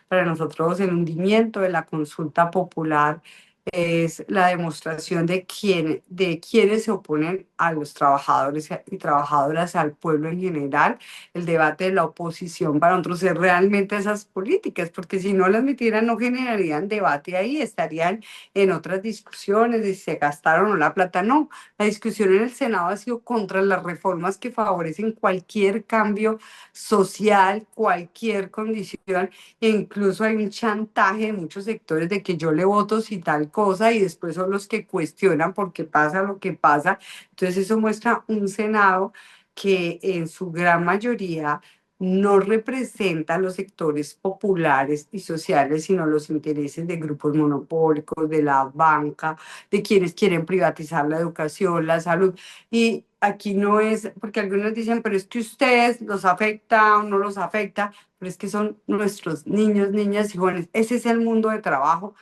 Para nosotros el hundimiento de la consulta popular es la demostración de quienes se oponen a los trabajadores y trabajadoras, al pueblo en general. El debate de la oposición para nosotros es realmente esas políticas, porque si no las metieran no generarían debate ahí, estarían en otras discusiones de si se gastaron o no la plata. No, la discusión en el Senado ha sido contra las reformas que favorecen cualquier cambio social, cualquier condición, e incluso hay un chantaje de muchos sectores de que yo le voto si tal cosa y después son los que cuestionan por qué pasa lo que pasa. Entonces eso muestra un Senado que en su gran mayoría no representa los sectores populares y sociales, sino los intereses de grupos monopólicos, de la banca, de quienes quieren privatizar la educación, la salud. Y aquí no es, porque algunos dicen, pero es que ustedes los afecta o no los afecta, pero es que son nuestros niños, niñas y jóvenes. Ese es el mundo de trabajo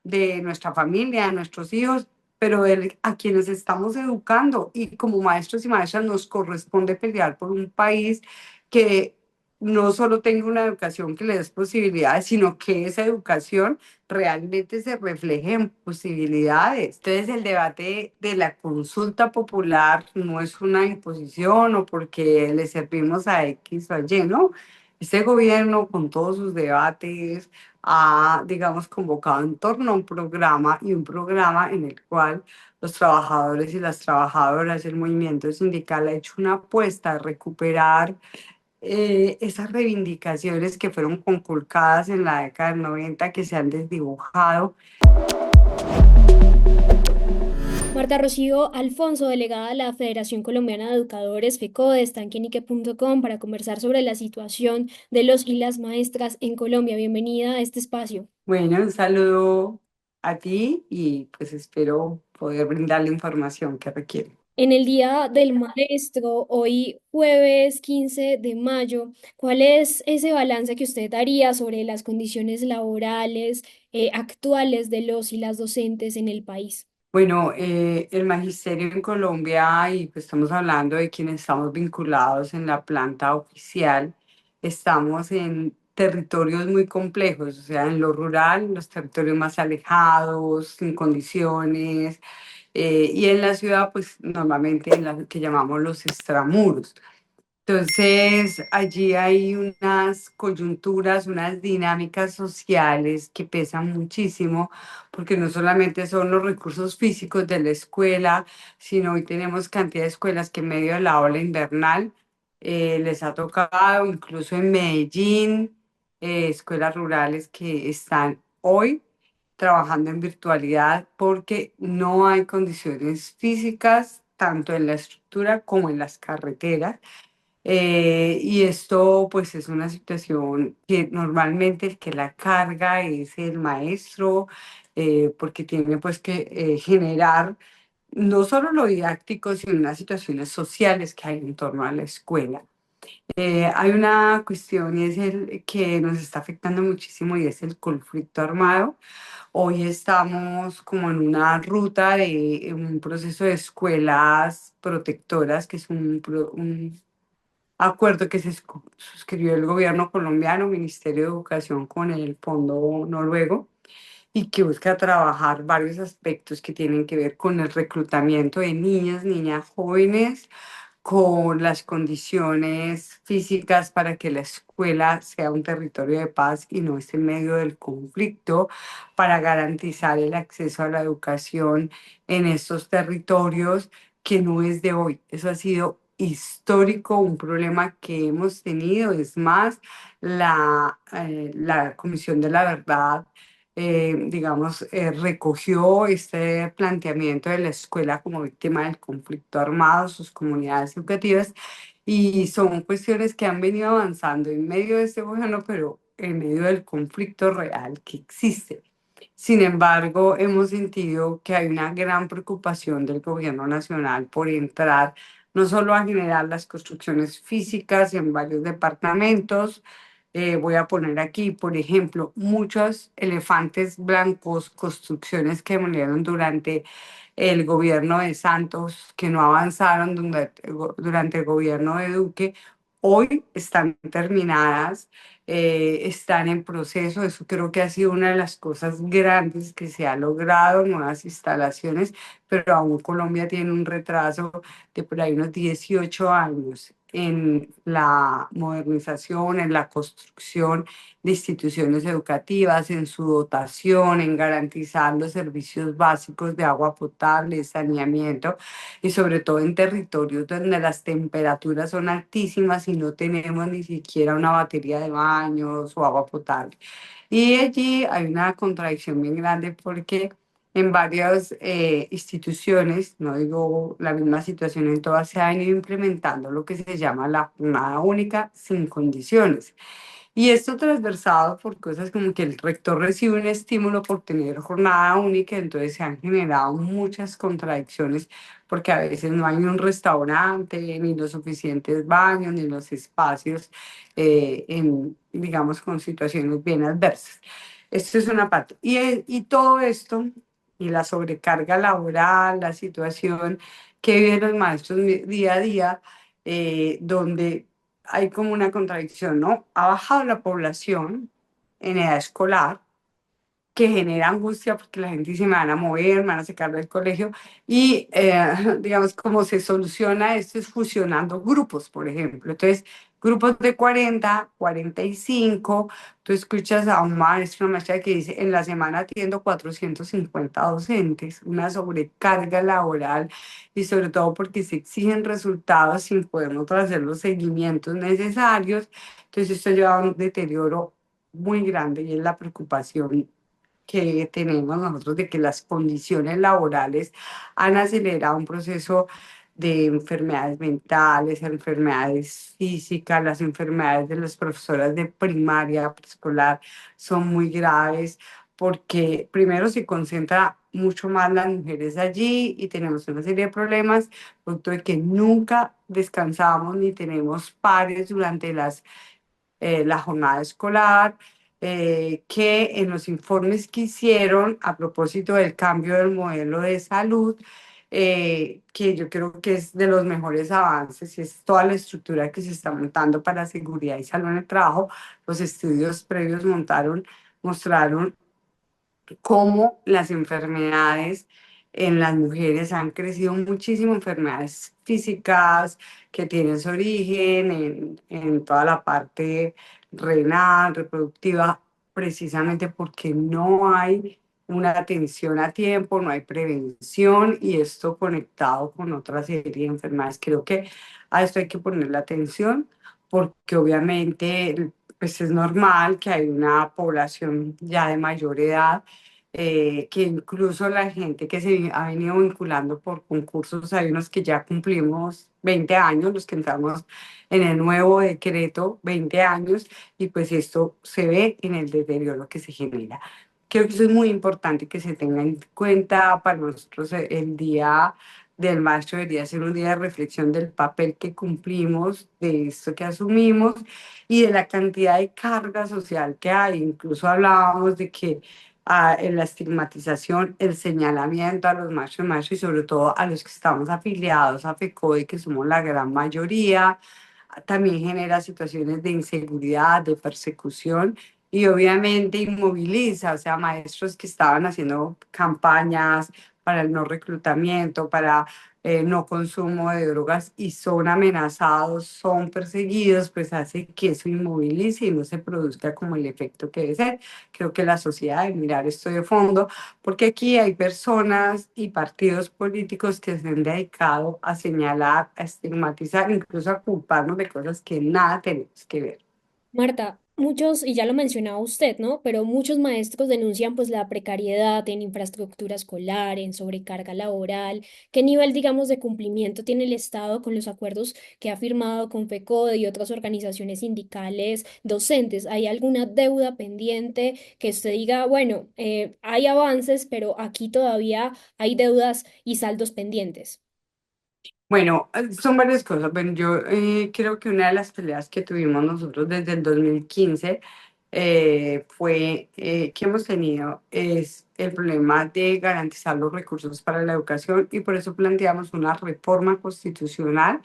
de nuestra familia, de nuestros hijos, pero a quienes estamos educando, y como maestros y maestras nos corresponde pelear por un país que no solo tenga una educación que le dé posibilidades, sino que esa educación realmente se refleje en posibilidades. Entonces, el debate de la consulta popular no es una imposición o porque le servimos a X o a Y, ¿no? Este gobierno, con todos sus debates, ha, digamos, convocado en torno a un programa, y un programa en el cual los trabajadores y las trabajadoras, el movimiento sindical ha hecho una apuesta a recuperar esas reivindicaciones que fueron conculcadas en la década del 90, que se han desdibujado. Marta Rocío Alfonso, delegada de la Federación Colombiana de Educadores, FECODE, está en Quinique.com para conversar sobre la situación de los y las maestras en Colombia. Bienvenida a este espacio. Bueno, un saludo a ti y pues espero poder brindar la información que requiere. En el Día del Maestro, hoy jueves 15 de mayo, ¿cuál es ese balance que usted daría sobre las condiciones laborales actuales de los y las docentes en el país? Bueno, el magisterio en Colombia, y pues estamos hablando de quienes estamos vinculados en la planta oficial, estamos en territorios muy complejos, o sea, en lo rural, en los territorios más alejados, sin condiciones, y en la ciudad, pues normalmente en la que llamamos los extramuros. Entonces, allí hay unas coyunturas, unas dinámicas sociales que pesan muchísimo, porque no solamente son los recursos físicos de la escuela, sino hoy tenemos cantidad de escuelas que en medio de la ola invernal les ha tocado, incluso en Medellín, escuelas rurales que están hoy trabajando en virtualidad porque no hay condiciones físicas, tanto en la estructura como en las carreteras. Y esto pues es una situación que normalmente el que la carga es el maestro, porque tiene pues que generar no solo lo didáctico, sino las situaciones sociales que hay en torno a la escuela. Hay una cuestión y es el que nos está afectando muchísimo, y es el conflicto armado. Hoy estamos como en una ruta de un proceso de escuelas protectoras, que es un acuerdo que se suscribió el gobierno colombiano, Ministerio de Educación, con el Fondo Noruego, y que busca trabajar varios aspectos que tienen que ver con el reclutamiento de niñas, niñas jóvenes, con las condiciones físicas para que la escuela sea un territorio de paz y no esté en medio del conflicto, para garantizar el acceso a la educación en estos territorios, que no es de hoy. Eso ha sido histórico, un problema que hemos tenido. Es más, la Comisión de la Verdad, digamos, recogió este planteamiento de la escuela como víctima del conflicto armado, sus comunidades educativas, y son cuestiones que han venido avanzando en medio de este gobierno, pero en medio del conflicto real que existe. Sin embargo, hemos sentido que hay una gran preocupación del gobierno nacional por entrar no solo a generar las construcciones físicas en varios departamentos. Voy a poner aquí, por ejemplo, muchos elefantes blancos, construcciones que murieron durante el gobierno de Santos, que no avanzaron durante el gobierno de Duque, hoy están terminadas, están en proceso. Eso creo que ha sido una de las cosas grandes que se ha logrado, nuevas instalaciones, pero aún Colombia tiene un retraso de por ahí unos 18 años en la modernización, en la construcción de instituciones educativas, en su dotación, en garantizar los servicios básicos de agua potable, saneamiento y sobre todo en territorios donde las temperaturas son altísimas y no tenemos ni siquiera una batería de baños o agua potable. Y allí hay una contradicción bien grande porque en varias instituciones, no digo la misma situación en todas, se han ido implementando lo que se llama la jornada única sin condiciones. Y esto transversado por cosas como que el rector recibe un estímulo por tener jornada única, entonces se han generado muchas contradicciones porque a veces no hay ni un restaurante, ni los suficientes baños, ni los espacios, digamos, con situaciones bien adversas. Esto es una parte. Y todo esto, y la sobrecarga laboral, la situación que viven los maestros día a día, donde hay como una contradicción, ¿no? Ha bajado la población en edad escolar, que genera angustia porque la gente dice, me van a mover, me van a sacar del colegio. Y, digamos, cómo se soluciona esto es fusionando grupos, por ejemplo. Entonces, grupos de 40, 45, tú escuchas a un maestro, una maestra que dice, en la semana atiendo 450 docentes, una sobrecarga laboral y sobre todo porque se exigen resultados sin poder hacer los seguimientos necesarios. Entonces, esto lleva a un deterioro muy grande y es la preocupación que tenemos nosotros de que las condiciones laborales han acelerado un proceso de enfermedades mentales, enfermedades físicas, las enfermedades de las profesoras de primaria, preescolar son muy graves porque primero se concentra mucho más las mujeres allí y tenemos una serie de problemas, producto de que nunca descansamos ni tenemos pares durante la jornada escolar, que en los informes que hicieron a propósito del cambio del modelo de salud, que yo creo que es de los mejores avances, y es toda la estructura que se está montando para seguridad y salud en el trabajo. Los estudios previos mostraron cómo las enfermedades en las mujeres han crecido muchísimo, enfermedades físicas que tienen su origen en toda la parte renal, reproductiva, precisamente porque no hay una atención a tiempo, no hay prevención y esto conectado con otra serie de enfermedades. Creo que a esto hay que ponerle atención porque obviamente pues es normal que hay una población ya de mayor edad, que incluso la gente que se ha venido vinculando por concursos, hay unos que ya cumplimos 20 años, los que entramos en el nuevo decreto, 20 años, y pues esto se ve en el deterioro que se genera. Creo que eso es muy importante que se tenga en cuenta para nosotros. El día del maestro debería ser un día de reflexión del papel que cumplimos, de esto que asumimos y de la cantidad de carga social que hay. Incluso hablábamos de que en la estigmatización, el señalamiento a los machos y sobre todo a los que estamos afiliados a FECODE, que somos la gran mayoría, también genera situaciones de inseguridad, de persecución y obviamente inmoviliza, o sea, maestros que estaban haciendo campañas para el no reclutamiento, para no consumo de drogas y son amenazados, son perseguidos, pues hace que eso inmovilice y no se produzca como el efecto que debe ser. Creo que la sociedad debe mirar esto de fondo, porque aquí hay personas y partidos políticos que se han dedicado a señalar, a estigmatizar, incluso a culparnos de cosas que nada tenemos que ver. Marta, muchos, y ya lo mencionaba usted, ¿no? Pero muchos maestros denuncian pues la precariedad en infraestructura escolar, en sobrecarga laboral. ¿Qué nivel, digamos, de cumplimiento tiene el Estado con los acuerdos que ha firmado con FECODE y otras organizaciones sindicales docentes? ¿Hay alguna deuda pendiente que usted diga, bueno, hay avances, pero aquí todavía hay deudas y saldos pendientes? Bueno, son varias cosas. Bueno, yo creo que una de las peleas que tuvimos nosotros desde el 2015 fue que hemos tenido es el problema de garantizar los recursos para la educación y por eso planteamos una reforma constitucional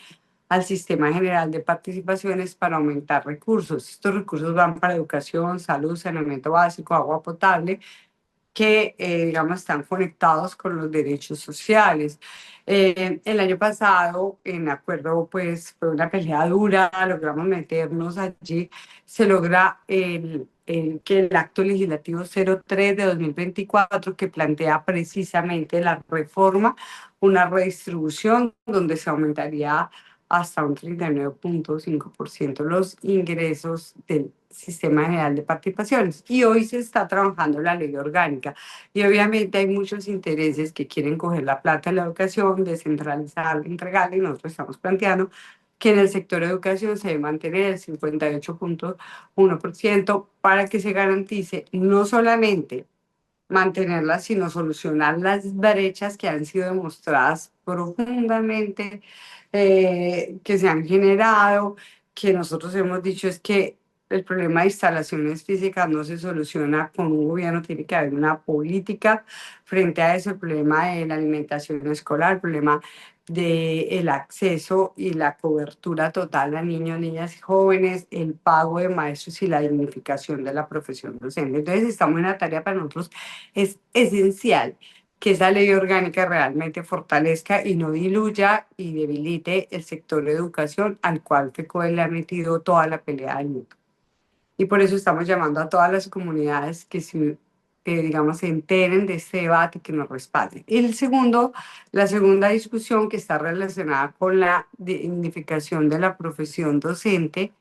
al Sistema General de Participaciones para aumentar recursos. Estos recursos van para educación, salud, saneamiento básico, agua potable, que, digamos, están conectados con los derechos sociales. El año pasado, en acuerdo, pues fue una pelea dura, logramos meternos allí, se logra que el acto legislativo 03 de 2024, que plantea precisamente la reforma, una redistribución donde se aumentaría hasta un 39,5% los ingresos del Sistema General de Participaciones. Y hoy se está trabajando la ley orgánica. Y obviamente hay muchos intereses que quieren coger la plata de la educación, descentralizarla, entregarla, y nosotros estamos planteando que en el sector de educación se debe mantener el 58,1% para que se garantice no solamente mantenerlas, sino solucionar las brechas que han sido demostradas profundamente, que se han generado, que nosotros hemos dicho es que el problema de instalaciones físicas no se soluciona con un gobierno, tiene que haber una política frente a eso, el problema de la alimentación escolar, el problema del acceso y la cobertura total a niños, niñas y jóvenes, el pago de maestros y la dignificación de la profesión docente. Entonces, estamos en la tarea para nosotros, es esencial que esa ley orgánica realmente fortalezca y no diluya y debilite el sector de educación al cual FECODE le ha metido toda la pelea del mundo. Y por eso estamos llamando a todas las comunidades que digamos, se enteren de este debate y que nos respalden. La segunda discusión que está relacionada con la dignificación de la profesión docente,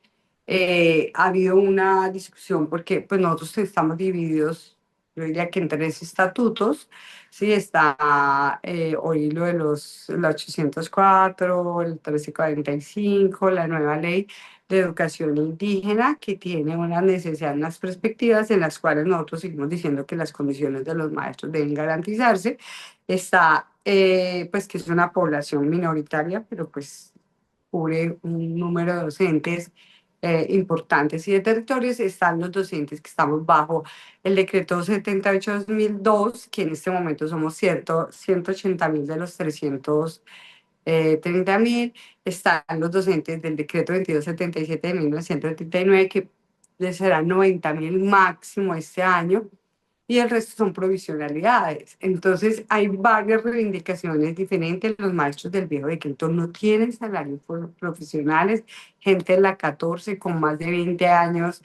ha habido una discusión porque pues nosotros estamos divididos, yo diría que en tres estatutos. Sí, está hoy lo de el 804, el 1345, la nueva ley de educación indígena, que tiene unas necesidades, unas perspectivas en las cuales nosotros seguimos diciendo que las condiciones de los maestros deben garantizarse. Está, pues, que es una población minoritaria, pero pues cubre un número de docentes importantes y de territorios. Están los docentes que estamos bajo el decreto 78/2002, que en este momento somos 180.000 de los 330.000. Están los docentes del decreto 2277 de 1979, que les serán 90.000 máximo este año, y el resto son provisionalidades. Entonces, hay varias reivindicaciones diferentes. Los maestros del viejo decreto no tienen salarios profesionales, gente en la 14 con más de 20 años,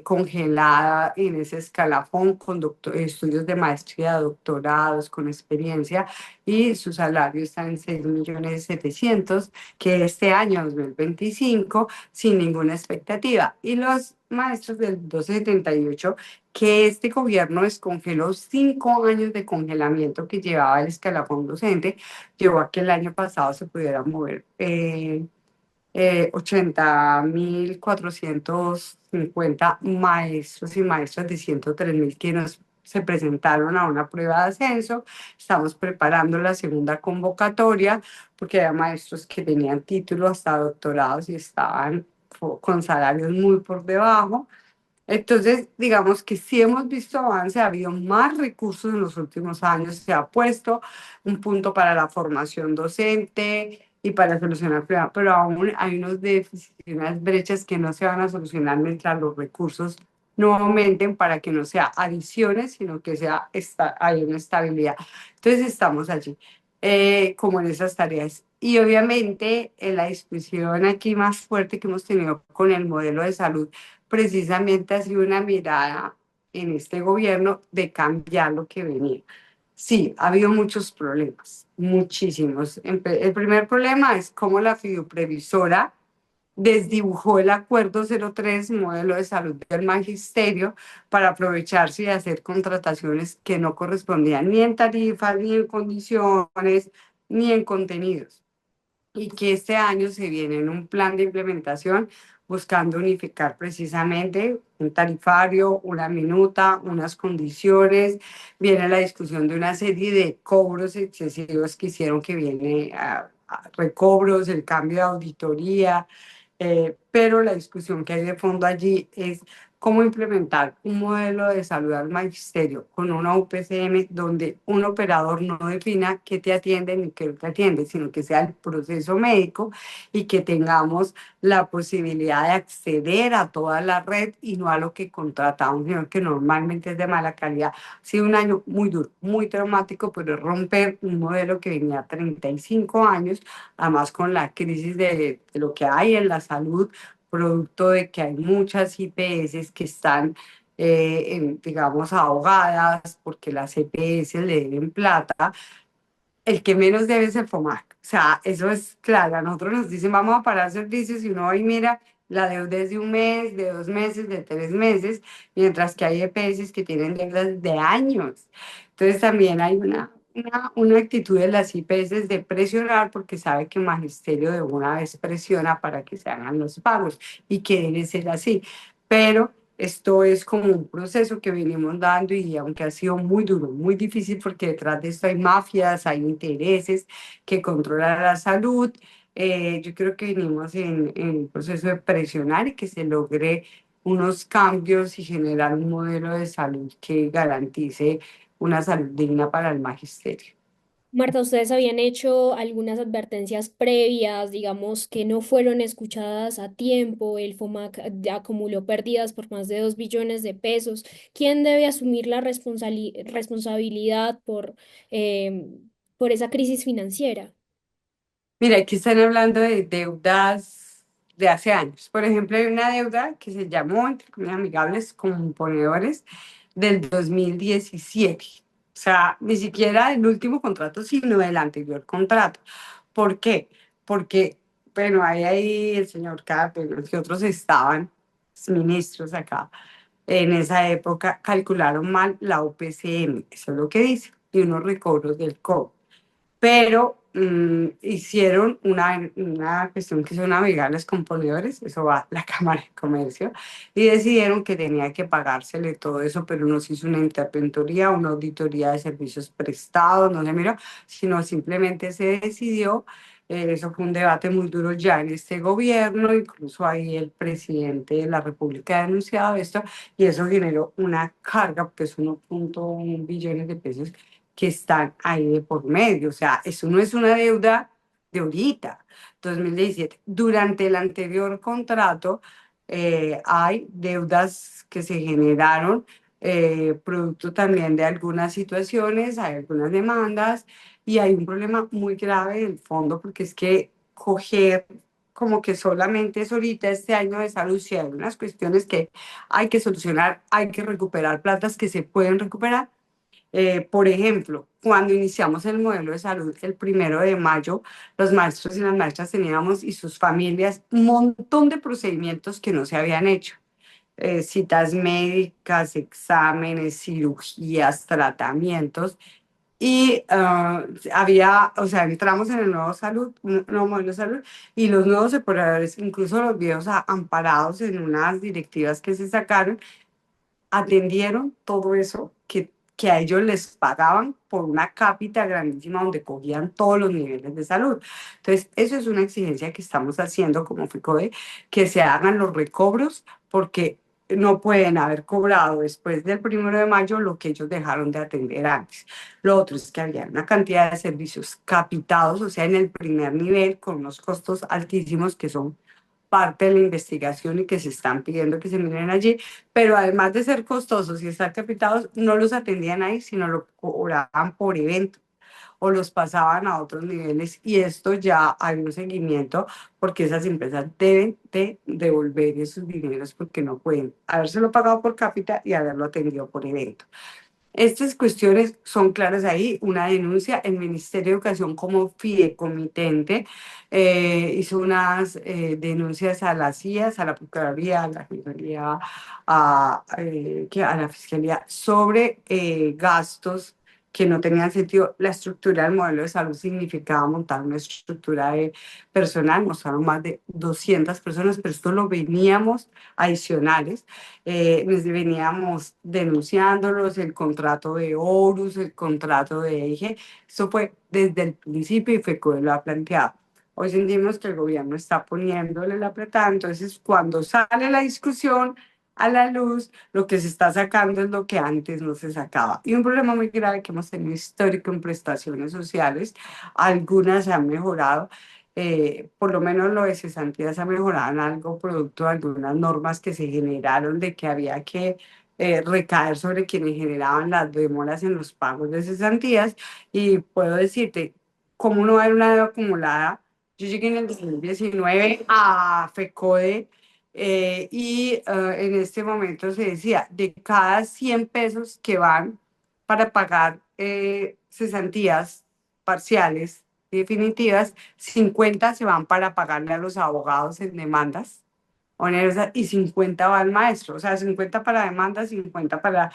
congelada en ese escalafón, con estudios de maestría, doctorados, con experiencia, y su salario está en 6.700.000, que este año 2025, sin ninguna expectativa. Y los maestros del 1278, que este gobierno descongeló 5 años de congelamiento que llevaba el escalafón docente, llevó a que el año pasado se pudiera mover 80.450 maestros y maestras de 103.000 que se presentaron a una prueba de ascenso. Estamos preparando la segunda convocatoria porque había maestros que tenían título hasta doctorados y estaban con salarios muy por debajo. Entonces, digamos que sí hemos visto avance, ha habido más recursos en los últimos años, se ha puesto un punto para la formación docente y para solucionar problemas, pero aún hay unos déficits y unas brechas que no se van a solucionar mientras los recursos no aumenten, para que no sea adiciones, sino que hay una estabilidad. Entonces, estamos allí, como en esas tareas. Y obviamente, la discusión aquí más fuerte que hemos tenido con el modelo de salud precisamente ha sido una mirada en este gobierno de cambiar lo que venía. Sí, ha habido muchos problemas, muchísimos. El primer problema es cómo la fiduprevisora desdibujó el acuerdo 03, modelo de salud del magisterio, para aprovecharse y hacer contrataciones que no correspondían ni en tarifas, ni en condiciones, ni en contenidos, y que este año se viene en un plan de implementación buscando unificar precisamente un tarifario, una minuta, unas condiciones. Viene la discusión de una serie de cobros excesivos que hicieron que viene a recobros, el cambio de auditoría, pero la discusión que hay de fondo allí es cómo implementar un modelo de salud al magisterio con una UPCM donde un operador no defina qué te atiende ni qué no te atiende, sino que sea el proceso médico y que tengamos la posibilidad de acceder a toda la red y no a lo que contratamos, sino que normalmente es de mala calidad. Ha sido un año muy duro, muy traumático, pero es romper un modelo que venía 35 años, además con la crisis de lo que hay en la salud, producto de que hay muchas IPS que están, digamos, ahogadas porque las EPS le deben plata. El que menos debe es el FOMAC. O sea, eso es claro. A nosotros nos dicen, vamos a parar servicios y uno ahí mira, la deuda es de un mes, de 2 meses, de 3 meses, mientras que hay EPS que tienen deudas de años. Entonces también hay una actitud de las IPS de presionar porque sabe que el magisterio de una vez presiona para que se hagan los pagos y que debe ser así. Pero esto es como un proceso que venimos dando y aunque ha sido muy duro, muy difícil porque detrás de esto hay mafias, hay intereses que controlan la salud, yo creo que venimos en un proceso de presionar y que se logre unos cambios y generar un modelo de salud que garantice una salud digna para el magisterio. Marta, ¿ustedes habían hecho algunas advertencias previas, digamos, que no fueron escuchadas a tiempo? El FOMAC acumuló pérdidas por más de 2 billones de pesos. ¿Quién debe asumir la responsabilidad por esa crisis financiera? Mira, aquí están hablando de deudas de hace años. Por ejemplo, hay una deuda que se llamó, entre comillas, amigables componedores del 2017. O sea, ni siquiera el último contrato, sino el anterior contrato. ¿Por qué? Porque, bueno, ahí el señor Carpenter y otros estaban, ministros acá, en esa época calcularon mal la UPCM, eso es lo que dice, y unos recobros del COVID, pero hicieron una cuestión que son navegables con polidores, eso va a la Cámara de Comercio, y decidieron que tenía que pagársele todo eso, pero no se hizo una interventoría, una auditoría de servicios prestados, no se miró, sino simplemente se decidió. Eso fue un debate muy duro ya en este gobierno, incluso ahí el presidente de la República ha denunciado esto y eso generó una carga, que es 1,1 billones de pesos que están ahí de por medio. O sea, eso no es una deuda de ahorita, 2017. Durante el anterior contrato hay deudas que se generaron producto también de algunas situaciones, hay algunas demandas y hay un problema muy grave del fondo porque es que coger como que solamente es ahorita este año de salud, si hay unas cuestiones que hay que solucionar, hay que recuperar platas que se pueden recuperar. Por ejemplo, cuando iniciamos el modelo de salud el 1 de mayo, los maestros y las maestras teníamos y sus familias un montón de procedimientos que no se habían hecho. Citas médicas, exámenes, cirugías, tratamientos. Y había, o sea, entramos en el nuevo salud, un nuevo modelo de salud, y los nuevos operadores, incluso los viejos amparados en unas directivas que se sacaron, atendieron todo eso que a ellos les pagaban por una cápita grandísima donde cogían todos los niveles de salud. Entonces, eso es una exigencia que estamos haciendo como FICODE, que se hagan los recobros porque no pueden haber cobrado después del 1 de mayo lo que ellos dejaron de atender antes. Lo otro es que había una cantidad de servicios capitados, o sea, en el primer nivel, con unos costos altísimos que son parte de la investigación y que se están pidiendo que se miren allí, pero además de ser costosos y estar capitados, no los atendían ahí, sino lo cobraban por evento o los pasaban a otros niveles y esto ya hay un seguimiento porque esas empresas deben de devolver esos dineros porque no pueden habérselo pagado por cápita y haberlo atendido por evento. Estas cuestiones son claras ahí, una denuncia, el Ministerio de Educación como fideicomitente hizo unas denuncias a las CIAs, a la Procuraduría, a la Fiscalía, a la Fiscalía sobre gastos que no tenían sentido. La estructura del modelo de salud significaba montar una estructura de personal, mostraron más de 200 personas, pero esto lo veníamos adicionales les veníamos denunciándolos, el contrato de Horus, el contrato de EIGE, eso fue desde el principio y FECODE lo ha planteado. Hoy sentimos que el gobierno está poniéndole la plata, entonces cuando sale la discusión, a la luz, lo que se está sacando es lo que antes no se sacaba. Y un problema muy grave que hemos tenido histórico en prestaciones sociales, algunas se han mejorado, por lo menos lo de cesantías ha mejorado en algo producto de algunas normas que se generaron de que había que recaer sobre quienes generaban las demoras en los pagos de cesantías. Y puedo decirte, como no era una deuda acumulada, yo llegué en el 2019 a FECODE en este momento se decía, de cada 100 pesos que van para pagar cesantías parciales y definitivas, 50 se van para pagarle a los abogados en demandas onerosas y 50 va al maestro, o sea, 50 para demandas, 50 para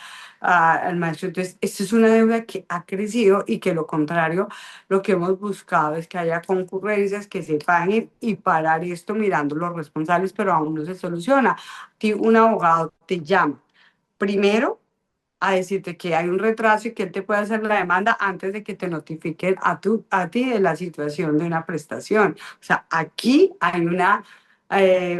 el maestro. Entonces, esto es una deuda que ha crecido y que lo contrario, lo que hemos buscado es que haya concurrencias, que se paguen y parar esto mirando los responsables, pero aún no se soluciona. Un abogado te llama primero a decirte que hay un retraso y que él te puede hacer la demanda antes de que te notifiquen a ti de la situación de una prestación. O sea, aquí hay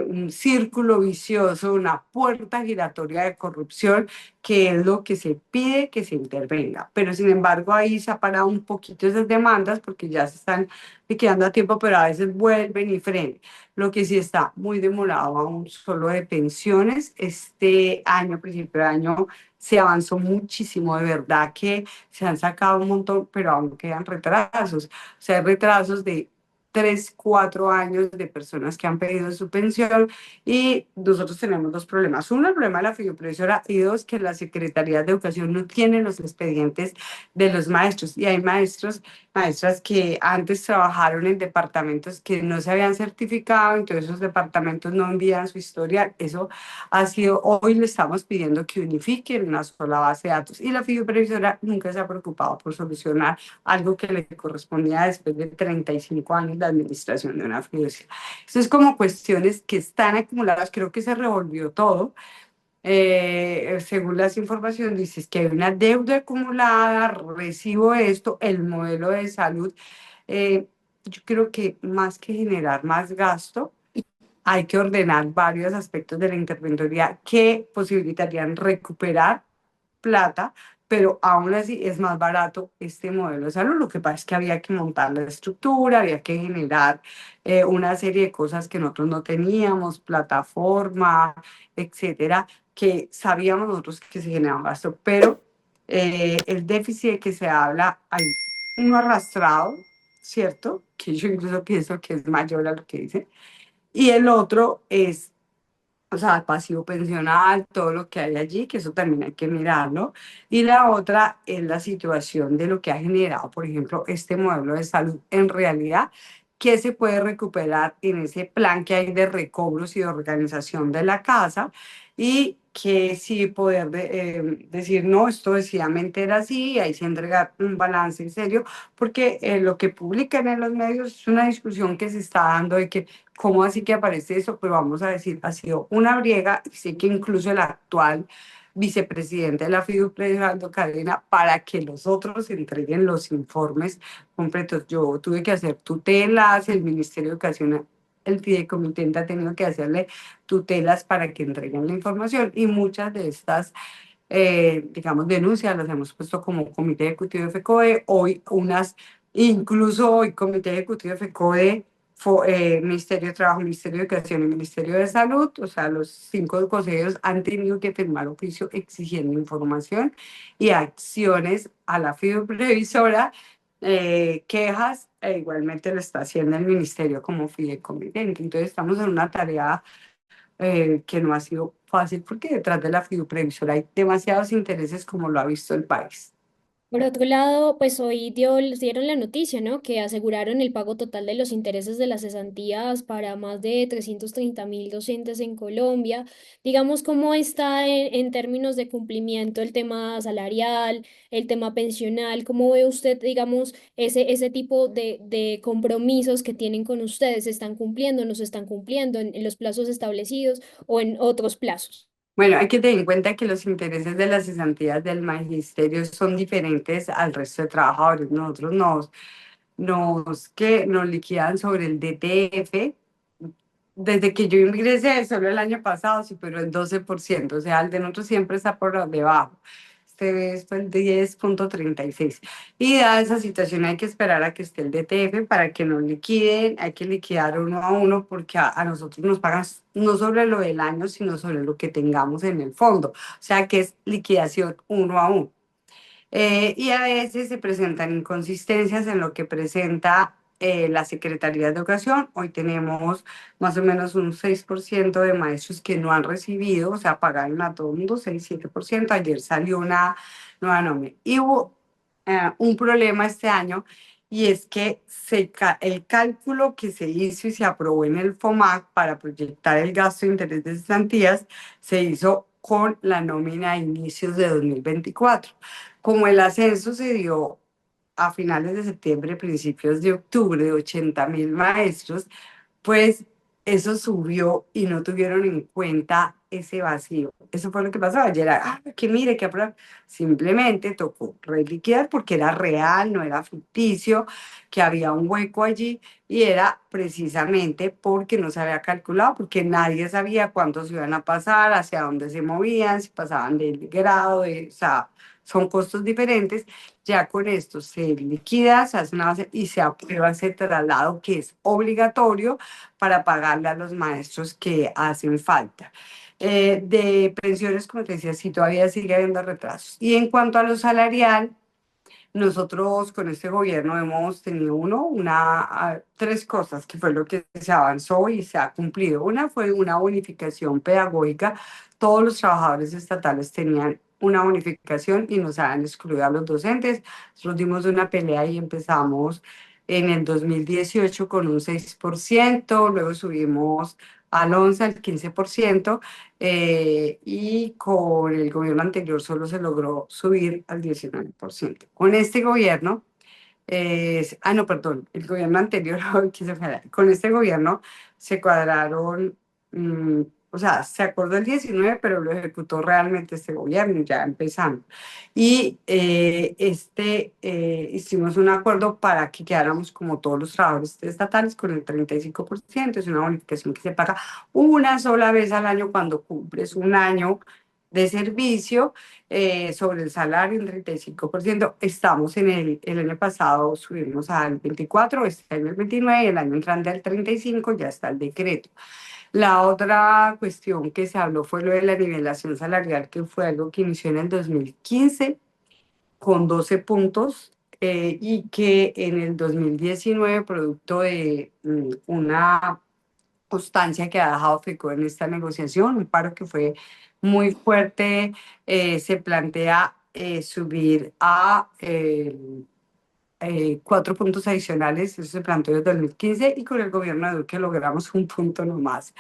un círculo vicioso, una puerta giratoria de corrupción, que es lo que se pide que se intervenga. Pero sin embargo, ahí se ha parado un poquito esas demandas porque ya se están liquidando a tiempo, pero a veces vuelven y frenan. Lo que sí está muy demorado aún solo de pensiones. Este año, principio de año, se avanzó muchísimo, de verdad que se han sacado un montón, pero aún quedan retrasos. O sea, hay retrasos de 3, 4 años de personas que han pedido su pensión y nosotros tenemos dos problemas. Uno, el problema de la fiduciaria y dos, que la Secretaría de Educación no tiene los expedientes de los maestros y hay maestras que antes trabajaron en departamentos que no se habían certificado, entonces esos departamentos no envían su historia. Eso ha sido, hoy le estamos pidiendo que unifiquen una sola base de datos y la fiduciaria nunca se ha preocupado por solucionar algo que le correspondía después de 35 años de administración de una fiduciaria. Esto es como cuestiones que están acumuladas, creo que se revolvió todo. Según las informaciones, dices que hay una deuda acumulada, recibo esto, el modelo de salud. eh, yo creo que más que generar más gasto, hay que ordenar varios aspectos de la interventoría que posibilitarían recuperar plata, pero aún así es más barato este modelo de salud. Lo que pasa es que había que montar la estructura, había que generar una serie de cosas que nosotros no teníamos, plataforma, etcétera, que sabíamos nosotros que se generaban gasto, pero el déficit de que se habla, hay uno arrastrado, ¿cierto? Que yo incluso pienso que es mayor a lo que dice, y el otro es, o sea, pasivo pensional, todo lo que hay allí, que eso también hay que mirarlo. Y la otra es la situación de lo que ha generado, por ejemplo, este modelo de salud en realidad, que se puede recuperar en ese plan que hay de recobros y de organización de la casa y que sí poder decir, no, esto decididamente era así, y ahí se entregar un balance en serio, porque lo que publican en los medios es una discusión que se está dando de que ¿cómo así que aparece eso? Pero vamos a decir, ha sido una briega y sé que incluso el actual vicepresidente de la FIDUPRE, Gerardo Cadena, para que los otros entreguen los informes completos. Yo tuve que hacer tutelas, el Ministerio de Educación, el fideicomitente ha tenido que hacerle tutelas para que entreguen la información y muchas de estas digamos, denuncias, las hemos puesto como Comité Ejecutivo de FECODE, hoy incluso hoy Comité Ejecutivo de FECODE, Ministerio de Trabajo, Ministerio de Educación y Ministerio de Salud, o sea, los 5 consejeros han tenido que firmar oficio exigiendo información y acciones a la fiduprevisora, quejas, e igualmente lo está haciendo el Ministerio como fideicomitente. Entonces estamos en una tarea que no ha sido fácil porque detrás de la fiduprevisora hay demasiados intereses como lo ha visto el país. Por otro lado, pues hoy dieron la noticia, ¿no? Que aseguraron el pago total de los intereses de las cesantías para más de 330.000 docentes en Colombia. Digamos, ¿cómo está en términos de cumplimiento el tema salarial, el tema pensional? ¿Cómo ve usted, digamos, ese tipo de compromisos que tienen con ustedes? ¿Se están cumpliendo, no se están cumpliendo en los plazos establecidos o en otros plazos? Bueno, hay que tener en cuenta que los intereses de las cesantías del magisterio son diferentes al resto de trabajadores. Nosotros nos liquidan sobre el DTF, desde que yo ingresé, solo el año pasado superó el 12%, o sea, el de nosotros siempre está por debajo. Este mes fue el 10,36. Y dada esa situación hay que esperar a que esté el DTF para que nos liquiden, hay que liquidar uno a uno porque a nosotros nos pagan no sobre lo del año, sino sobre lo que tengamos en el fondo. O sea, que es liquidación uno a uno. Y a veces se presentan inconsistencias en lo que presenta la Secretaría de Educación. Hoy tenemos más o menos un 6% de maestros que no han recibido, o sea, pagaron a todo el mundo 6-7%. Ayer salió una nueva nómina. Y hubo un problema este año y es que el cálculo que se hizo y se aprobó en el FOMAC para proyectar el gasto de interés de cesantías se hizo con la nómina a inicios de 2024. Como el ascenso se dio a finales de septiembre, principios de octubre, de 80.000 maestros, pues eso subió y no tuvieron en cuenta ese vacío. Eso fue lo que pasó ayer. Que mire, simplemente tocó reliquidar porque era real, no era ficticio, que había un hueco allí y era precisamente porque no se había calculado, porque nadie sabía cuántos iban a pasar, hacia dónde se movían, si pasaban del grado, o sea, son costos diferentes. Ya con esto se liquida, se hace una base y se aprueba ese traslado que es obligatorio para pagarle a los maestros que hacen falta. De pensiones, como te decía, sí todavía sigue habiendo retrasos. Y en cuanto a lo salarial, nosotros con este gobierno hemos tenido tres cosas que fue lo que se avanzó y se ha cumplido. Una fue una bonificación pedagógica. Todos los trabajadores estatales tenían una bonificación y nos han excluido a los docentes. Nosotros dimos una pelea y empezamos en el 2018 con un 6%, luego subimos al 11, al 15%, y con el gobierno anterior solo se logró subir al 19%. Con este gobierno, no, perdón, el gobierno anterior, con este gobierno se cuadraron, mm, o sea, se acordó el 19, pero lo ejecutó realmente este gobierno, ya empezando. Y hicimos un acuerdo para que quedáramos como todos los trabajadores estatales con el 35%. Es una bonificación que se paga una sola vez al año cuando cumples un año de servicio, sobre el salario, un 35%. Estamos el año pasado subimos al 24%, este año el 29%, y el año entrante al 35%, ya está el decreto. La otra cuestión que se habló fue lo de la nivelación salarial, que fue algo que inició en el 2015 con 12 puntos, y que en el 2019, producto de una constancia que ha dejado FECO en esta negociación, un paro que fue muy fuerte, se plantea subir a 4 puntos adicionales. Eso se planteó desde 2015 y con el gobierno de Duque logramos un punto nomás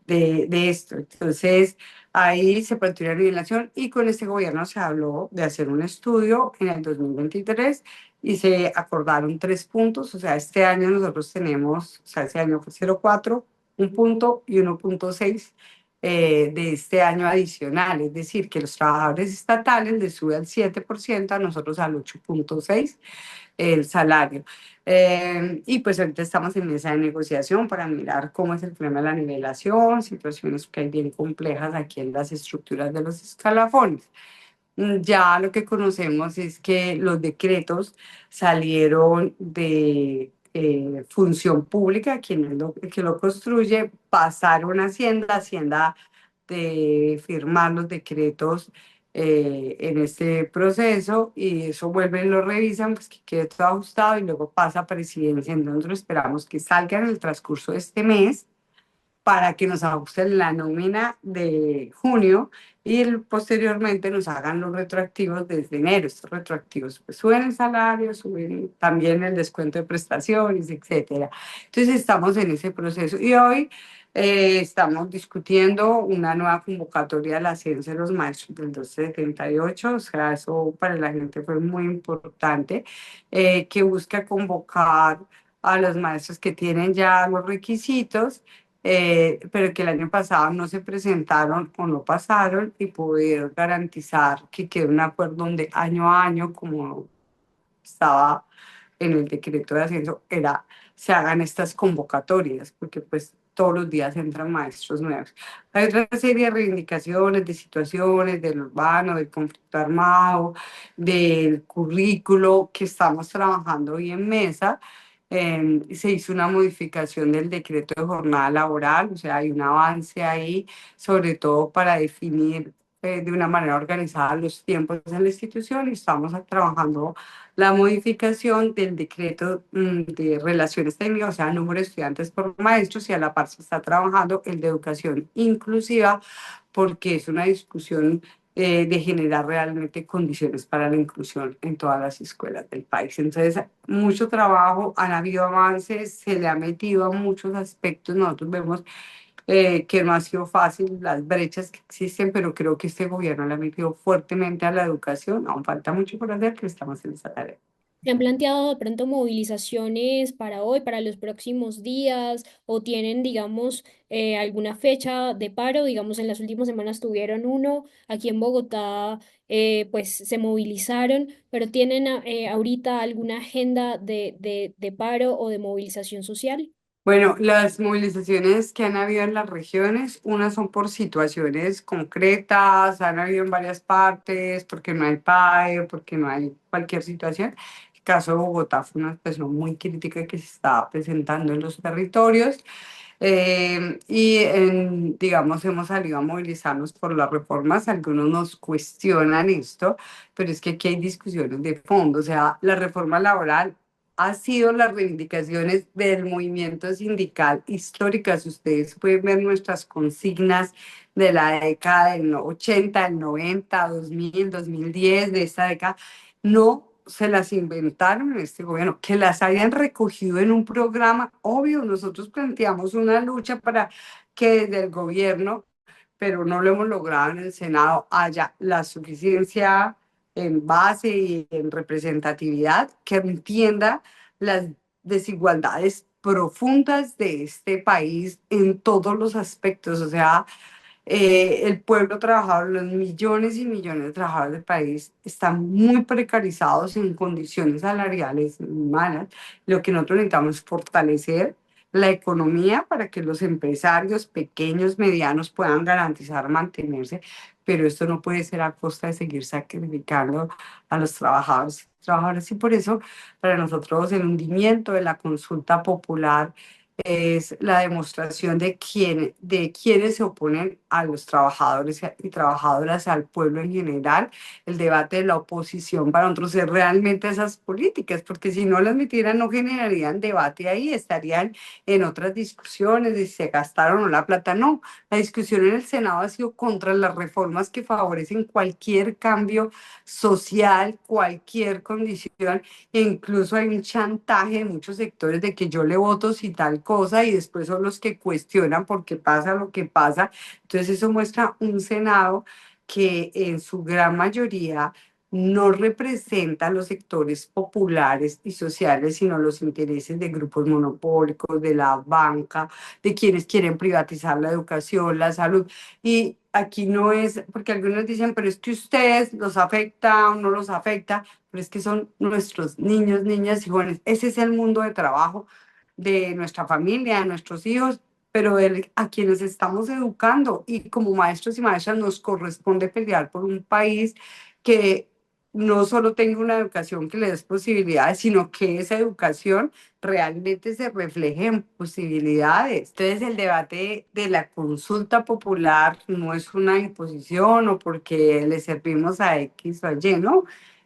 de esto. Entonces, ahí se planteó la nivelación y con este gobierno se habló de hacer un estudio en el 2023 y se acordaron 3 puntos. O sea, este año nosotros tenemos, o sea, ese año fue 0,4, un punto y 1,6 de este año adicional. Es decir, que los trabajadores estatales les sube al 7%, a nosotros al 8,6 el salario. Y pues ahorita estamos en esa negociación para mirar cómo es el problema de la nivelación, situaciones que hay bien complejas aquí en las estructuras de los escalafones. Ya lo que conocemos es que los decretos salieron de función pública, quien es que lo construye, pasaron a Hacienda, Hacienda de firmar los decretos en este proceso y eso vuelven, lo revisan, pues que quede todo ajustado y luego pasa a presidencia. Entonces nosotros esperamos que salga en el transcurso de este mes para que nos ajusten la nómina de junio y posteriormente nos hagan los retroactivos desde enero. Estos retroactivos pues suben el salario, suben también el descuento de prestaciones, etcétera. Entonces estamos en ese proceso y hoy estamos discutiendo una nueva convocatoria de la ciencia de los maestros del 1278. O sea, eso para la gente fue muy importante, que busca convocar a los maestros que tienen ya los requisitos, pero que el año pasado no se presentaron o no pasaron, y poder garantizar que quede un acuerdo donde año a año, como estaba en el decreto de ascenso, se hagan estas convocatorias, porque pues todos los días entran maestros nuevos. Hay otra serie de reivindicaciones, de situaciones, del urbano, del conflicto armado, del currículo que estamos trabajando hoy en mesa. Se hizo una modificación del decreto de jornada laboral, o sea, hay un avance ahí, sobre todo para definir de una manera organizada los tiempos en la institución y estamos trabajando la modificación del decreto de relaciones técnicas, o sea, número de estudiantes por maestros y a la par se está trabajando el de educación inclusiva porque es una discusión de generar realmente condiciones para la inclusión en todas las escuelas del país. Entonces, mucho trabajo, han habido avances, se le ha metido a muchos aspectos. Nosotros vemos que no ha sido fácil las brechas que existen, pero creo que este gobierno le ha metido fuertemente a la educación. Aún falta mucho por hacer, que estamos en esa tarea. ¿Se han planteado de pronto movilizaciones para hoy, para los próximos días, o tienen, digamos, alguna fecha de paro? Digamos, en las últimas semanas tuvieron uno, aquí en Bogotá, pues se movilizaron, pero ¿tienen ahorita alguna agenda de paro o de movilización social? Bueno, las movilizaciones que han habido en las regiones, unas son por situaciones concretas, han habido en varias partes, porque no hay PAE, porque no hay cualquier situación. El caso de Bogotá fue una situación muy crítica que se estaba presentando en los territorios digamos, hemos salido a movilizarnos por las reformas. Algunos nos cuestionan esto, pero es que aquí hay discusiones de fondo. O sea, la reforma laboral ha sido las reivindicaciones del movimiento sindical histórica. Si ustedes pueden ver nuestras consignas de la década del 80, del 90, 2000, 2010, de esta década, no se las inventaron en este gobierno, que las hayan recogido en un programa, obvio, nosotros planteamos una lucha para que desde el gobierno, pero no lo hemos logrado en el Senado, haya la suficiencia en base y en representatividad que entienda las desigualdades profundas de este país en todos los aspectos, o sea, el pueblo trabajador, los millones y millones de trabajadores del país están muy precarizados en condiciones salariales malas. Lo que nosotros necesitamos es fortalecer la economía para que los empresarios pequeños, medianos puedan garantizar mantenerse, pero esto no puede ser a costa de seguir sacrificando a los trabajadores y trabajadoras. Y por eso, para nosotros, el hundimiento de la consulta popular es la demostración de quienes se oponen a los trabajadores y trabajadoras, al pueblo en general, el debate de la oposición para nosotros es realmente esas políticas, porque si no las metieran no generarían debate ahí, estarían en otras discusiones de si se gastaron o no la plata. No, la discusión en el Senado ha sido contra las reformas que favorecen cualquier cambio social, cualquier condición, e incluso hay un chantaje de muchos sectores de que yo le voto si tal cosa y después son los que cuestionan por qué pasa lo que pasa. Entonces eso muestra un Senado que en su gran mayoría no representa a los sectores populares y sociales, sino los intereses de grupos monopólicos, de la banca, de quienes quieren privatizar la educación, la salud. Y aquí no es, porque algunos dicen, pero es que ustedes los afecta o no los afecta, pero es que son nuestros niños, niñas y jóvenes. Ese es el mundo de trabajo de nuestra familia, de nuestros hijos, pero a quienes estamos educando y como maestros y maestras nos corresponde pelear por un país que no solo tenga una educación que le dé posibilidades, sino que esa educación realmente se refleje en posibilidades. Entonces, el debate de la consulta popular no es una imposición o porque le servimos a X o a Y, ¿no?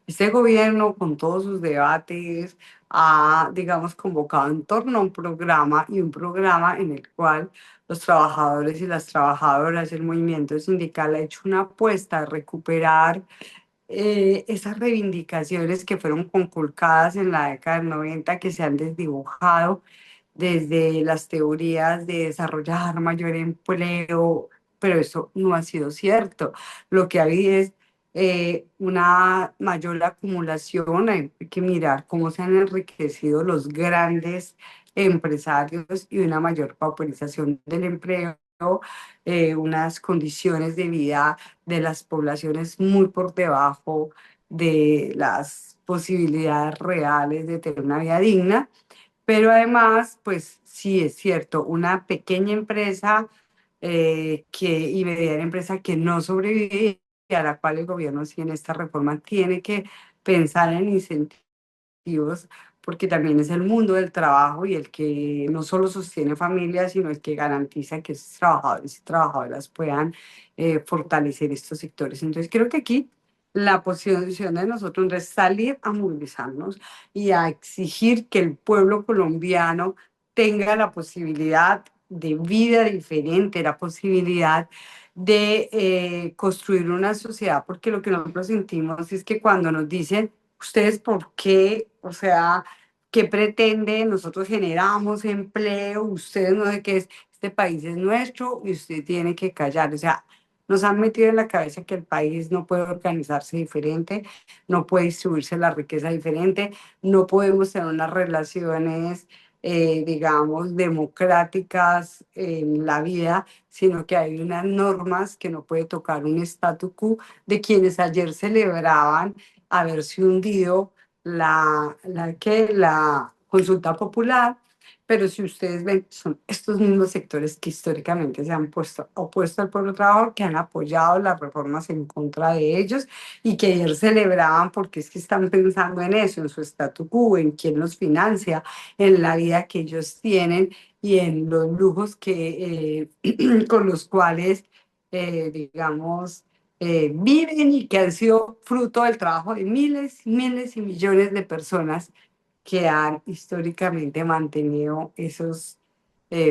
Este gobierno, con todos sus debates, ha, digamos, convocado en torno a un programa y un programa en el cual los trabajadores y las trabajadoras, el movimiento sindical ha hecho una apuesta a recuperar esas reivindicaciones que fueron conculcadas en la década del 90, que se han desdibujado desde las teorías de desarrollar mayor empleo, pero eso no ha sido cierto. Lo que ha habido es una mayor acumulación, hay que mirar cómo se han enriquecido los grandes empresarios y una mayor pauperización del empleo, unas condiciones de vida de las poblaciones muy por debajo de las posibilidades reales de tener una vida digna. Pero además, pues sí es cierto, una pequeña empresa y mediana empresa que no sobrevive y a la cual el gobierno sí en esta reforma tiene que pensar en incentivos, porque también es el mundo del trabajo y el que no solo sostiene familias, sino el que garantiza que esos trabajadores y trabajadoras puedan fortalecer estos sectores. Entonces creo que aquí la posición de nosotros es salir a movilizarnos y a exigir que el pueblo colombiano tenga la posibilidad de vida diferente, la posibilidad de construir una sociedad, porque lo que nosotros sentimos es que cuando nos dicen, ustedes por qué, o sea, qué pretenden, nosotros generamos empleo, ustedes no sé qué es, este país es nuestro y usted tiene que callar, o sea, nos han metido en la cabeza que el país no puede organizarse diferente, no puede distribuirse la riqueza diferente, no podemos tener unas relaciones, digamos, democráticas en la vida, sino que hay unas normas que no puede tocar un statu quo de quienes ayer celebraban haberse hundido la consulta popular, pero si ustedes ven, son estos mismos sectores que históricamente se han puesto opuesto al pueblo trabajador, que han apoyado las reformas en contra de ellos y que ayer celebraban porque es que están pensando en eso, en su statu quo, en quién los financia, en la vida que ellos tienen y en los lujos con los cuales, digamos, viven y que han sido fruto del trabajo de miles, miles y millones de personas que han históricamente mantenido esas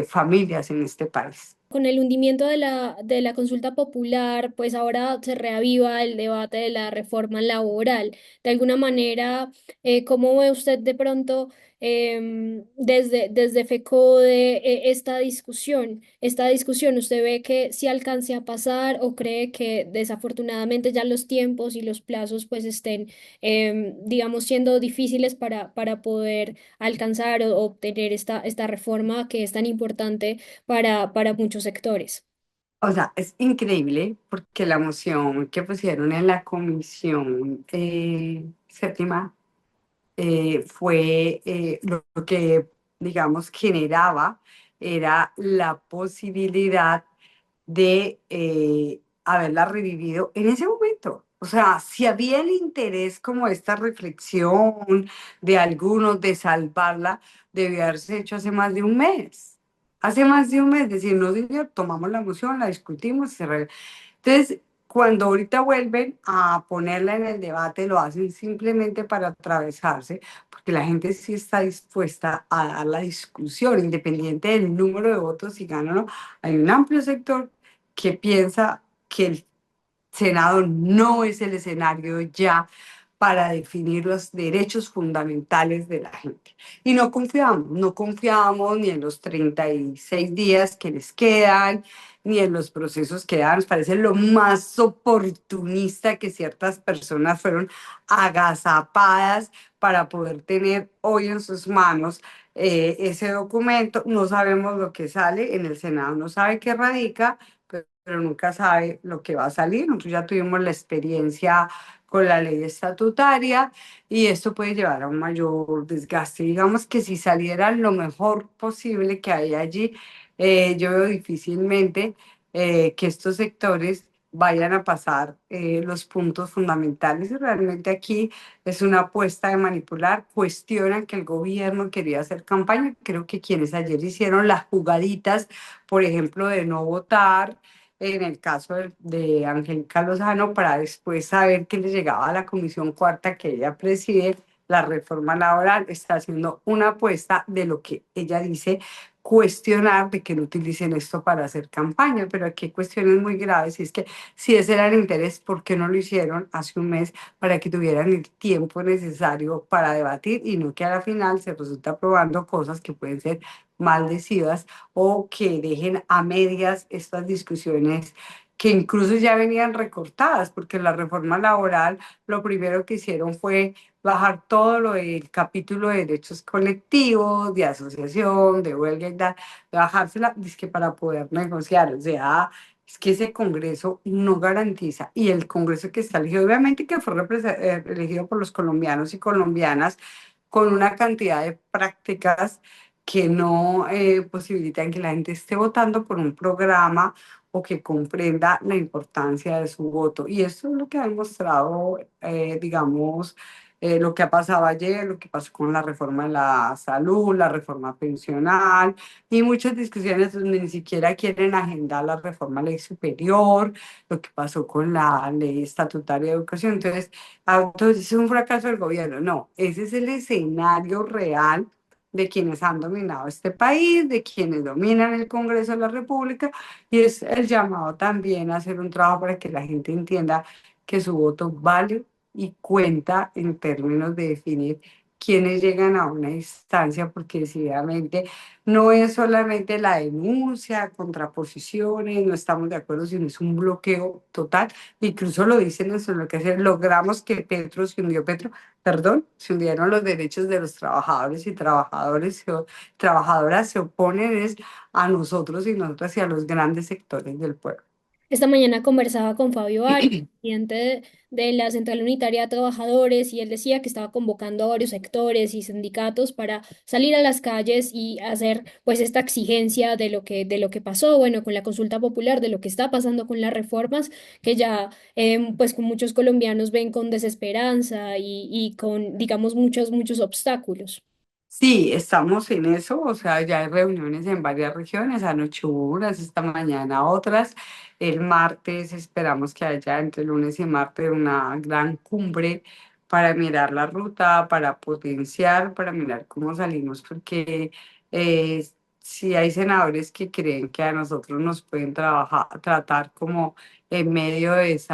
familias en este país. Con el hundimiento de la consulta popular, pues ahora se reaviva el debate de la reforma laboral. De alguna manera, ¿cómo ve usted de pronto desde FECODE esta discusión? Esta discusión, ¿usted ve que si alcance a pasar o cree que desafortunadamente ya los tiempos y los plazos pues estén, digamos, siendo difíciles para poder alcanzar o obtener esta reforma que es tan importante para muchos sectores? O sea, es increíble porque la moción que pusieron en la comisión séptima fue lo que, digamos, generaba era la posibilidad de haberla revivido en ese momento. O sea, si había el interés como esta reflexión de algunos de salvarla, debió haberse hecho hace más de un mes. Hace más de un mes, decir, no, señor, tomamos la moción, la discutimos, entonces, cuando ahorita vuelven a ponerla en el debate, lo hacen simplemente para atravesarse, porque la gente sí está dispuesta a dar la discusión, independiente del número de votos, si gana o no. Hay un amplio sector que piensa que el Senado no es el escenario ya para definir los derechos fundamentales de la gente. Y no confiamos ni en los 36 días que les quedan, ni en los procesos que dan. Nos parece lo más oportunista que ciertas personas fueron agazapadas para poder tener hoy en sus manos ese documento. No sabemos lo que sale en el Senado, no sabe qué radica, pero nunca sabe lo que va a salir. Nosotros ya tuvimos la experiencia con la ley estatutaria y esto puede llevar a un mayor desgaste. Digamos que si saliera lo mejor posible que hay allí, yo veo difícilmente que estos sectores vayan a pasar los puntos fundamentales. Y realmente aquí es una apuesta de manipular, cuestionan que el gobierno quería hacer campaña. Creo que quienes ayer hicieron las jugaditas, por ejemplo, de no votar, en el caso de Angélica Lozano, para después saber que le llegaba a la Comisión Cuarta que ella preside, la reforma laboral, está haciendo una apuesta de lo que ella dice, cuestionar de que no utilicen esto para hacer campaña, pero aquí hay cuestiones muy graves y es que si ese era el interés, ¿por qué no lo hicieron hace un mes para que tuvieran el tiempo necesario para debatir y no que a la final se resulta aprobando cosas que pueden ser maldecidas o que dejen a medias estas discusiones que incluso ya venían recortadas, porque la reforma laboral lo primero que hicieron fue bajar todo lo del capítulo de derechos colectivos, de asociación, de huelga y tal, bajársela, dizque para poder negociar. O sea, es que ese Congreso no garantiza, y el Congreso que está elegido, obviamente que fue elegido por los colombianos y colombianas, con una cantidad de prácticas que no posibilitan que la gente esté votando por un programa o que comprenda la importancia de su voto. Y esto es lo que ha demostrado, digamos, lo que ha pasado ayer, lo que pasó con la reforma de la salud, la reforma pensional y muchas discusiones donde ni siquiera quieren agendar la reforma a ley superior, lo que pasó con la ley estatutaria de educación. Entonces es un fracaso del gobierno. No, ese es el escenario real de quienes han dominado este país, de quienes dominan el Congreso de la República, y es el llamado también a hacer un trabajo para que la gente entienda que su voto vale y cuenta en términos de definir quiénes llegan a una instancia, porque decididamente no es solamente la denuncia, contraposiciones, no estamos de acuerdo, sino es un bloqueo total. Incluso lo dicen en su enloquecer, logramos que Petro se hundió, Petro, perdón, se hundieron los derechos de los trabajadores y trabajadoras se oponen es a nosotros y nosotras y a los grandes sectores del pueblo. Esta mañana conversaba con Fabio Arias, presidente de la Central Unitaria de Trabajadores, y él decía que estaba convocando a varios sectores y sindicatos para salir a las calles y hacer pues esta exigencia de lo que pasó, bueno, con la consulta popular, de lo que está pasando con las reformas, que ya pues con muchos colombianos ven con desesperanza y con, digamos, muchos obstáculos. Sí, estamos en eso, o sea, ya hay reuniones en varias regiones, anoche hubo unas, esta mañana otras, el martes esperamos que haya entre lunes y martes una gran cumbre para mirar la ruta, para potenciar, para mirar cómo salimos, porque si hay senadores que creen que a nosotros nos pueden tratar como en medio de ese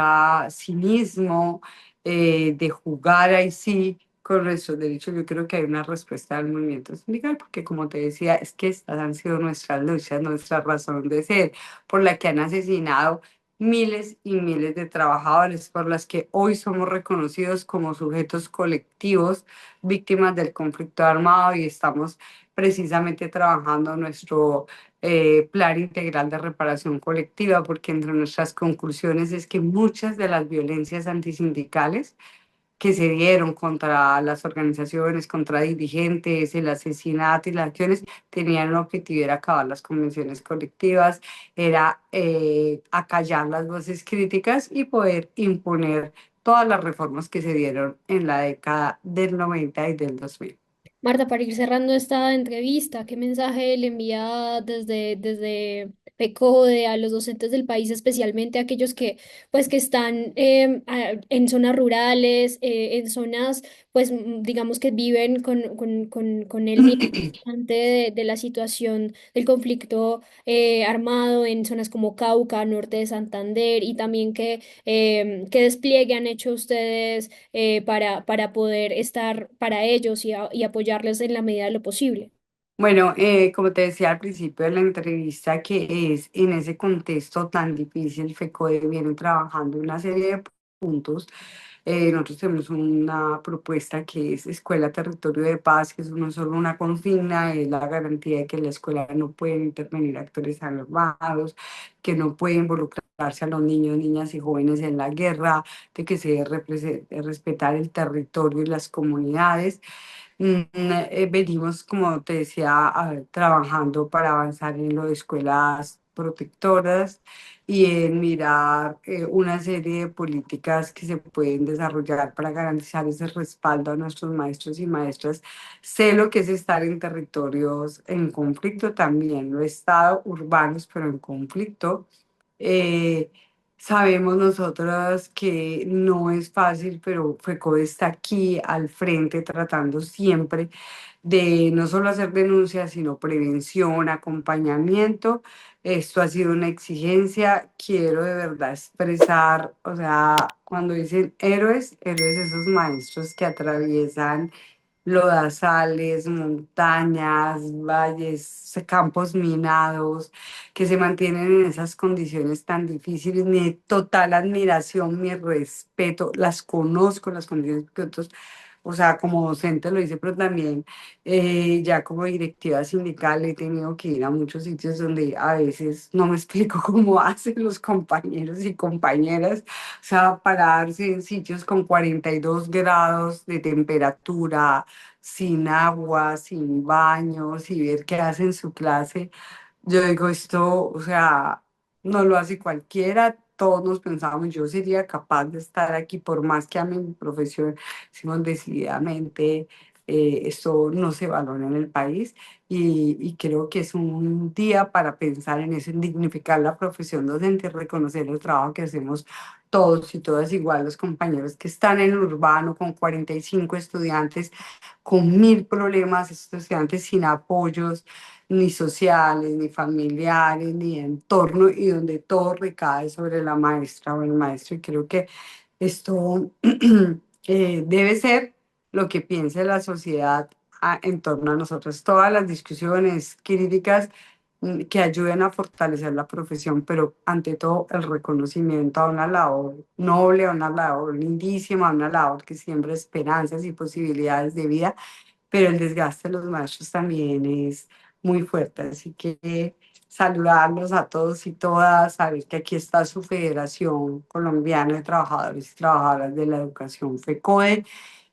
cinismo, de jugar ahí sí con nuestros derechos, yo creo que hay una respuesta del movimiento sindical, porque como te decía, es que estas han sido nuestras luchas, nuestra razón de ser, por la que han asesinado miles y miles de trabajadores, por las que hoy somos reconocidos como sujetos colectivos, víctimas del conflicto armado y estamos precisamente trabajando nuestro plan integral de reparación colectiva, porque entre nuestras conclusiones es que muchas de las violencias antisindicales que se dieron contra las organizaciones, contra dirigentes, el asesinato y las acciones, tenían un objetivo, era acabar las convenciones colectivas, era acallar las voces críticas y poder imponer todas las reformas que se dieron en la década del 90 y del 2000. Marta, para ir cerrando esta entrevista, ¿qué mensaje le envía desde PECODE a los docentes del país, especialmente a aquellos que, pues, que están en zonas rurales, en zonas, pues, digamos que viven con el miedo constante de la situación del conflicto armado en zonas como Cauca, norte de Santander, y también qué despliegue han hecho ustedes para poder estar para ellos y apoyarles en la medida de lo posible? Bueno, como te decía al principio de la entrevista, que es en ese contexto tan difícil, FECODE viene trabajando una serie de puntos. Nosotros tenemos una propuesta que es Escuela Territorio de Paz, que es no solo una consigna, es la garantía de que en la escuela no pueden intervenir actores armados, que no pueden involucrarse a los niños, niñas y jóvenes en la guerra, de que se debe respetar el territorio y las comunidades. Venimos, como te decía, trabajando para avanzar en lo de escuelas protectoras y en mirar una serie de políticas que se pueden desarrollar para garantizar ese respaldo a nuestros maestros y maestras. Sé lo que es estar en territorios en conflicto también, lo he estado urbanos, pero en conflicto. Eh, Sabemos nosotros que no es fácil, pero FECODE está aquí al frente tratando siempre de no solo hacer denuncias, sino prevención, acompañamiento. Esto ha sido una exigencia. Quiero de verdad expresar, o sea, cuando dicen héroes, héroes esos maestros que atraviesan lodazales, montañas, valles, campos minados, que se mantienen en esas condiciones tan difíciles. Mi total admiración, mi respeto, las conozco, las condiciones que otros o sea, como docente lo hice, pero también ya como directiva sindical he tenido que ir a muchos sitios donde a veces no me explico cómo hacen los compañeros y compañeras, o sea, pararse en sitios con 42 grados de temperatura, sin agua, sin baños y ver qué hacen su clase. Yo digo esto, o sea, no lo hace cualquiera, todos nos pensamos, yo sería capaz de estar aquí por más que a mi profesión, decimos decididamente, esto no se valora en el país y creo que es un día para pensar en eso, en dignificar la profesión docente, reconocer el trabajo que hacemos todos y todas igual, los compañeros que están en el urbano con 45 estudiantes, con 1000 problemas, estudiantes sin apoyos ni sociales, ni familiares, ni de entorno, y donde todo recae sobre la maestra o el maestro. Y creo que esto debe ser lo que piense la sociedad en torno a nosotros. Todas las discusiones críticas que ayuden a fortalecer la profesión, pero ante todo el reconocimiento a una labor noble, a una labor lindísima, a una labor que siembra esperanzas y posibilidades de vida, pero el desgaste de los maestros también es muy fuerte. Así que saludarlos a todos y todas, saber que aquí está su Federación Colombiana de Trabajadores y Trabajadoras de la Educación, FECODE,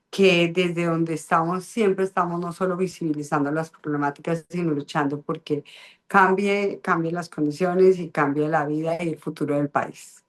que desde donde estamos siempre estamos no solo visibilizando las problemáticas, sino luchando porque cambie las condiciones y cambie la vida y el futuro del país.